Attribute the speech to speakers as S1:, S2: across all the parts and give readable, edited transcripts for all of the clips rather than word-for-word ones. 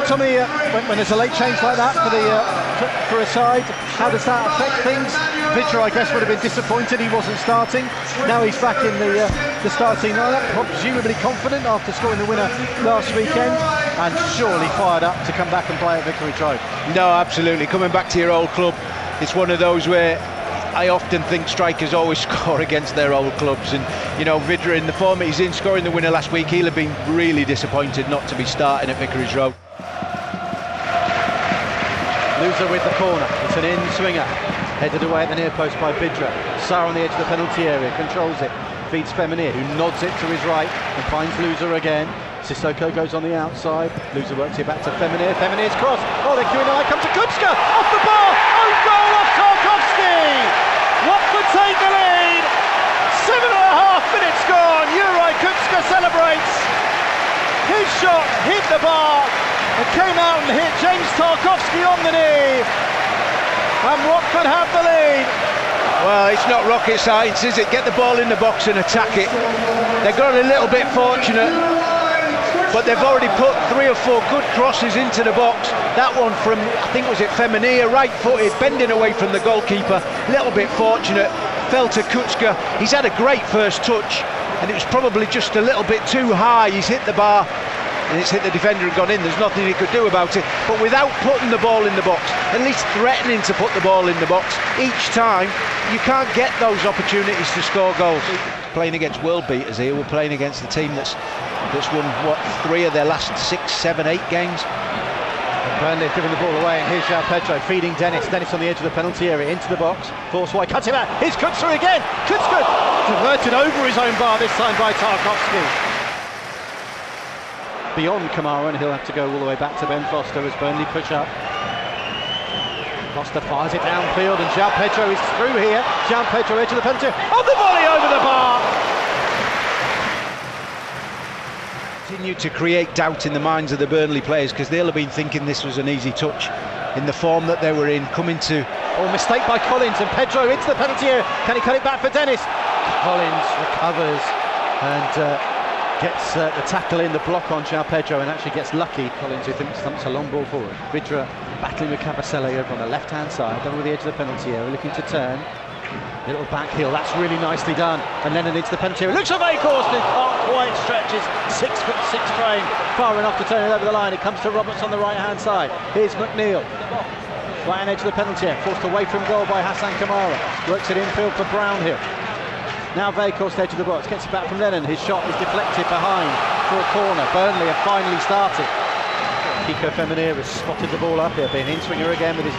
S1: Tommy, when there's a late change like that for a side, how does that affect things? Victor, I guess, would have been disappointed he wasn't starting. Now he's back in the starting lineup, presumably confident after scoring the winner last weekend, and surely fired up to come back and play at Vicarage Road.
S2: No, absolutely. Coming back to your old club, it's one of those where I often think strikers always score against their old clubs, and you know, Vidra, in the form he's in, scoring the winner last week, he'll have been really disappointed not to be starting at Vicarage Road.
S1: Loser with the corner, it's an in-swinger, headed away at the near post by Vidra. Sarr on the edge of the penalty area, controls it, feeds Feminier, who nods it to his right and finds Loser again. Sissoko goes on the outside, Loser works it back to Feminier, Feminier's cross, oh, they're queuing out, comes to Kuczka, off the bar, own goal off Tarkowski! Watford take the lead, 7.5 minutes gone, Juraj Kuczka celebrates, his shot hit the bar, and came out and hit James Tarkowski on the knee, and Watford have the lead.
S2: Well, it's not rocket science, is it? Get the ball in the box and attack it. They got a little bit fortunate, but they've already put 3 or 4 good crosses into the box. That one from, I think was it Feminier, right-footed, bending away from the goalkeeper, a little bit fortunate, fell to Kuczka. He's had a great first touch, and it was probably just a little bit too high. He's hit the bar, and it's hit the defender and gone in. There's nothing he could do about it, but without putting the ball in the box, at least threatening to put the ball in the box each time, you can't get those opportunities to score goals. Playing against world beaters here, we're playing against a team that's won, what, 3 of their last 6, 7, 8 games.
S1: Burnley have given the ball away, and here's João Pedro feeding Dennis. Dennis on the edge of the penalty area, into the box, force wide, cuts him out, here's Kuczka again, Kuczka diverted over his own bar, this time by Tarkowski. Beyond Kamara, and he'll have to go all the way back to Ben Foster as Burnley push up. Foster fires it downfield, and João Pedro is through here. João Pedro, edge of the penalty, on the volley over the bar!
S2: Continue to create doubt in the minds of the Burnley players, because they'll have been thinking this was an easy touch in the form that they were in, coming to...
S1: Oh, mistake by Collins, and Pedro into the penalty area. Can he cut it back for Dennis? Collins recovers and gets the tackle in, the block on João Pedro, and actually gets lucky. Collins, who thinks thumps a long ball forward. Vidra battling with Cabasele over on the left-hand side, over the edge of the penalty area, looking to turn. Little back heel, that's really nicely done. And Lennon into the penalty area. Looks for Vekhorst, and can't quite stretches. 6'6" frame, far enough to turn it over the line. It comes to Roberts on the right-hand side. Here's McNeil. Right-hand edge of the penalty area, forced away from goal by Hassan Kamara. Works it infield for Brownhill. Now Vekhorst edge of the box, gets it back from Lennon. His shot is deflected behind for a corner. Burnley have finally started. Kiko Feminier has spotted the ball up here, being in-swinger again with his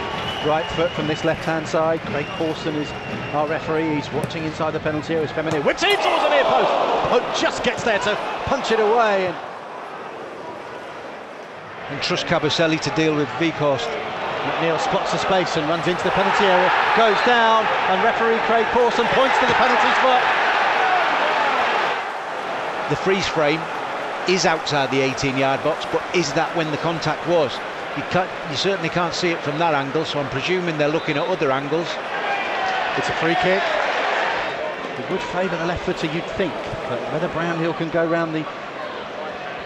S1: right foot from this left-hand side. Craig Pawson is our referee. He's watching inside the penalty area as Feminier whips it in towards the near post. Pope just gets there to punch it away.
S2: And trust Cabasele to deal with Vekhorst.
S1: McNeil spots the space and runs into the penalty area, goes down, and referee Craig Pawson points to the penalty spot.
S2: The freeze frame is outside the 18-yard box, but is that when the contact was? You certainly can't see it from that angle, so I'm presuming they're looking at other angles.
S1: It's a free kick. It would favour the left footer, you'd think, but whether Brownhill can go round the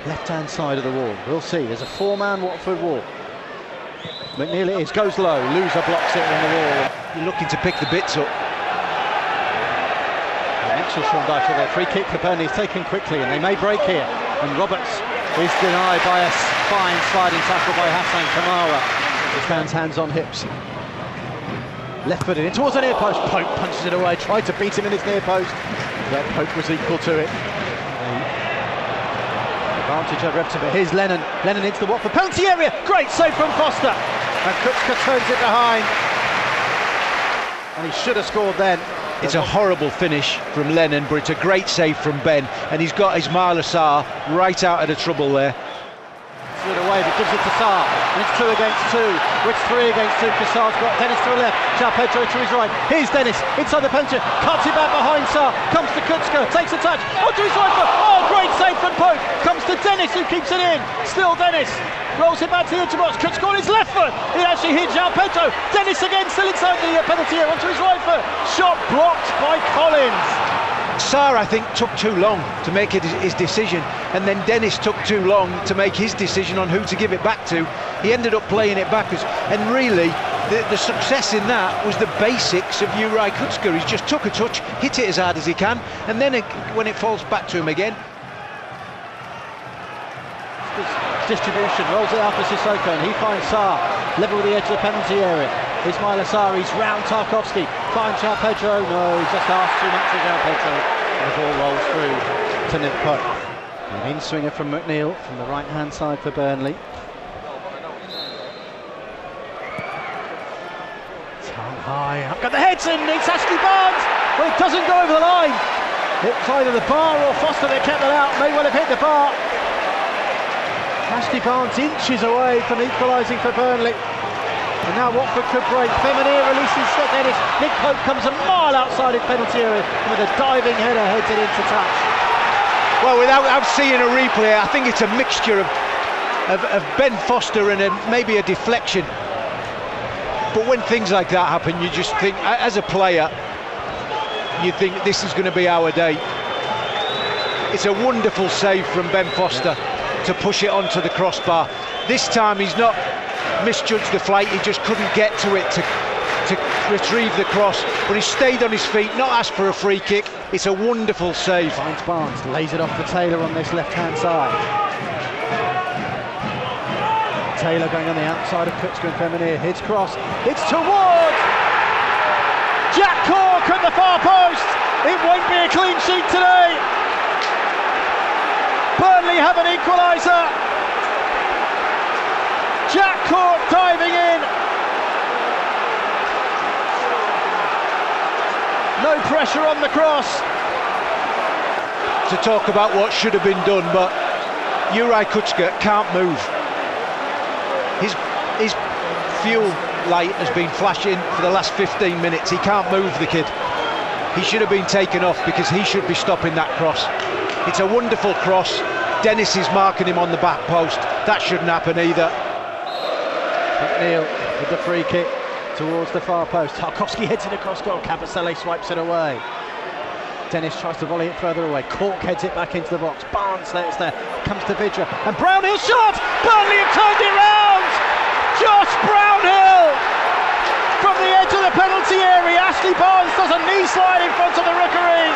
S1: left-hand side of the wall, we'll see. There's a 4-man Watford wall. McNeil it is, goes low, Loser blocks it in the wall.
S2: You're looking to pick the bits up.
S1: Mitchell Schondijk for their free kick for Burnley is taken quickly, and they may break here. And Roberts is denied by a fine sliding tackle by Hassan Kamara. He stands hands on hips. Left footed in towards the near post. Pope punches it away, tried to beat him in his near post. But Pope was equal to it. Advantage over Everton, but here's Lennon. Lennon into the Watford penalty area. Great save from Foster. And Kuczka turns it behind. And he should have scored then.
S2: It's a horrible finish from Lennon, but it's a great save from Ben. And he's got Ismaïla Sarr right out of the trouble there.
S1: Slid away, but gives it to Sarr. And it's 2 against 2. It's 3 against 2 because Sarr's got Dennis to the left. João Pedro to his right. Here's Dennis inside the penalty. Cuts it back behind Sarr. Comes to Kuczka. Takes a touch. Onto his right foot. Oh, great save from Pope. Comes to Dennis, who keeps it in. Still Dennis. Rolls it back to the edge of the box. Kuczka on his left foot. It actually hit João Pedro. Dennis again, still inside the penalty area onto his right foot. Shot blocked by Collins.
S2: Sarr, I think, took too long to make his decision, and then Dennis took too long to make his decision on who to give it back to. He ended up playing it backwards, and really the success in that was the basics of Juraj Kucka. He just took a touch, hit it as hard as he can, and then when it falls back to him again.
S1: Distribution, rolls it out for Sissoko, and he finds Sarr level with the edge of the penalty area. Ismaïla Sarr, he's round Tarkowski, finds João Pedro. No, he's just asked too much of João Pedro, and the ball rolls through to Nick Pope. An in-swinger from McNeil from the right-hand side for Burnley. Time high, up got the heads, and it's Ashley Barnes. Well, it doesn't go over the line. It's either the bar or Foster that kept it out. May well have hit the bar. Ashley Barnes inches away from equalising for Burnley. And now Watford could break. Feminier releases Dennis. Nick Pope comes a mile outside his penalty area with a diving header, heads it into touch.
S2: Well, without seeing a replay, I think it's a mixture of Ben Foster and maybe a deflection. But when things like that happen, you just think, as a player, you think this is going to be our day. It's a wonderful save from Ben Foster. Yeah. To push it onto the crossbar. This time he's not misjudged the flight, he just couldn't get to it to retrieve the cross, but he stayed on his feet, not asked for a free kick. It's a wonderful save.
S1: Finds Barnes, lays it off for Taylor on this left-hand side. Taylor going on the outside of Kucka and Feminier, hits cross, it's towards Jack Cork at the far post. It won't be a clean sheet today. Burnley have an equaliser. Jack Cork diving in. No pressure on the cross.
S2: To talk about what should have been done, but Juraj Kucka can't move. His fuel light has been flashing for the last 15 minutes. He can't move, the kid. He should have been taken off because he should be stopping that cross. It's a wonderful cross. Dennis is marking him on the back post. That shouldn't happen either.
S1: McNeil with the free kick towards the far post. Tarkowski heads it across goal. Cabasele swipes it away. Dennis tries to volley it further away. Cork heads it back into the box. Barnes lets there. Comes to Vidra. And Brownhill shot! Burnley have turned it round! Josh Brownhill! From the edge of the penalty area. Ashley Barnes does a knee slide in front of the rookery.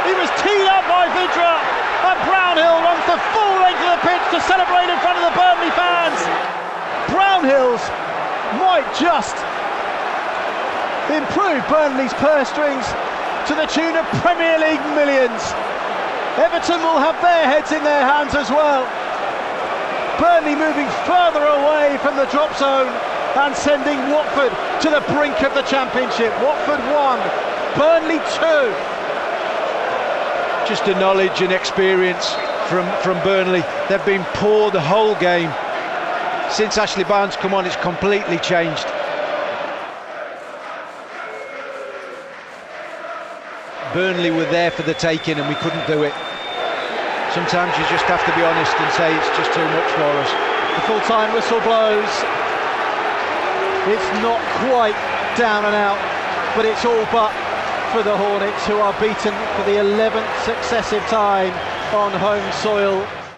S1: He was teed up by Vidra, and Brownhill runs the full length of the pitch to celebrate in front of the Burnley fans. Brownhills might just improve Burnley's purse strings to the tune of Premier League millions. Everton will have their heads in their hands as well. Burnley moving further away from the drop zone and sending Watford to the brink of the Championship. Watford 1, Burnley 2. Just a knowledge and experience from Burnley. They've been poor the whole game. Since Ashley Barnes come on, it's completely changed. Burnley were there for the taking and we couldn't do it. Sometimes you just have to be honest and say it's just too much for us. The full-time whistle blows. It's not quite down and out, but it's all but for the Hornets, who are beaten for the 11th successive time on home soil.